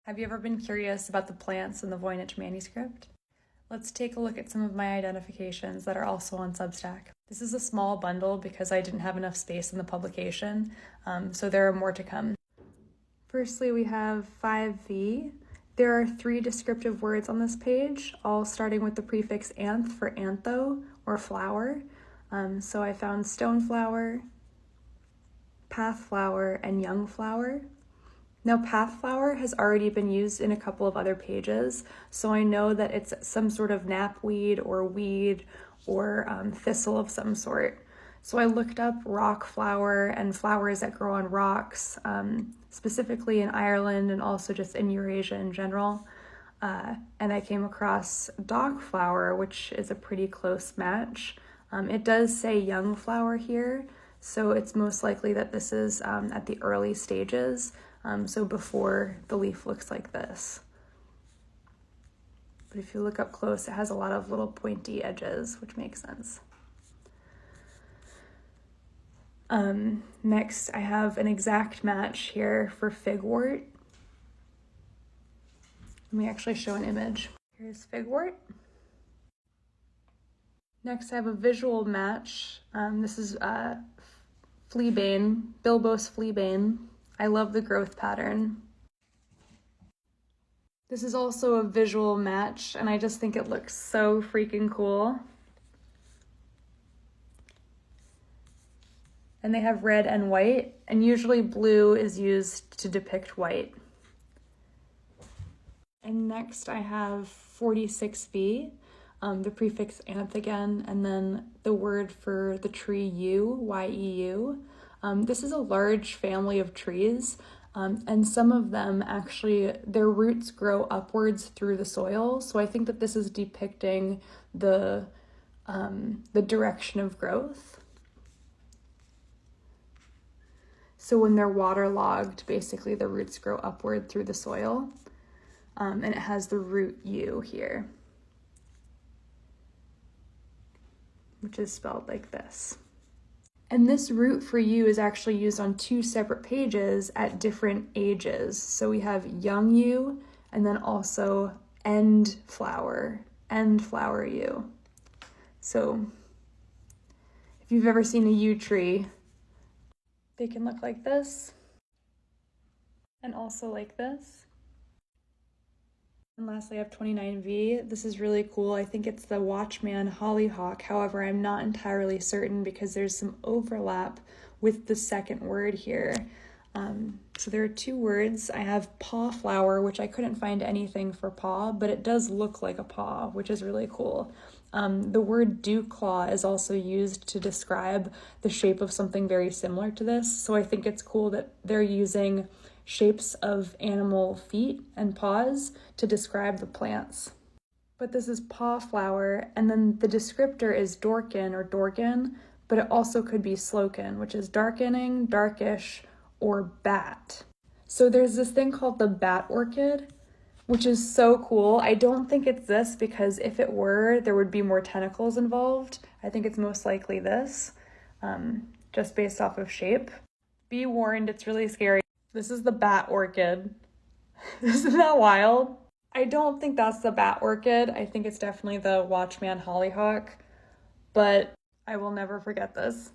Have you ever been curious about the plants in the Voynich manuscript? Let's take a look at some of my identifications that are also on Substack. This is a small bundle because I didn't have enough space in the publication, so there are more to come. Firstly, we have 5V. There are 3 descriptive words on this page, all starting with the prefix anth for antho, or flower. So I found stoneflower, pathflower, and young flower. Now, pathflower has already been used in a couple of other pages, so I know that it's some sort of knapweed or weed or thistle of some sort. So I looked up rock flower and flowers that grow on rocks, specifically in Ireland and also just in Eurasia in general. And I came across dock flower, which is a pretty close match. It does say young flower here, so it's most likely that this is at the early stages. So before the leaf looks like this. But if you look up close, it has a lot of little pointy edges, which makes sense. Next, I have an exact match here for figwort. Let me actually show an image. Here's figwort. Next, I have a visual match. This is fleabane, Bilbos fleabane. I love the growth pattern. This is also a visual match, and I just think it looks so freaking cool. And they have red and white, and usually blue is used to depict white. And next I have 46V, the prefix anth again, and then the word for the tree yew, Y-E-U. This is a large family of trees, and some of them actually, their roots grow upwards through the soil. So I think that this is depicting the direction of growth. So when they're waterlogged, basically the roots grow upward through the soil, and it has the root U here, which is spelled like this. And this root for yew is actually used on 2 separate pages at different ages. So we have young yew and then also end flower yew. So if you've ever seen a yew tree, they can look like this and also like this. And lastly, I have 29V. This is really cool. I think it's the Watchman hollyhock. However, I'm not entirely certain because there's some overlap with the second word here. So there are 2 words. I have paw flower, which I couldn't find anything for paw, but it does look like a paw, which is really cool. The word dew claw is also used to describe the shape of something very similar to this. So I think it's cool that they're using shapes of animal feet and paws to describe the plants. But this is paw flower, and then the descriptor is dorkin or dorgan, but it also could be sloken, which is darkening, darkish, or bat. So there's this thing called the bat orchid, which is so cool. I don't think it's this because if it were, there would be more tentacles involved. I think it's most likely this, just based off of shape. Be warned, it's really scary. This is the bat orchid. Isn't that wild? I don't think that's the bat orchid. I think it's definitely the Watchman hollyhock, but I will never forget this.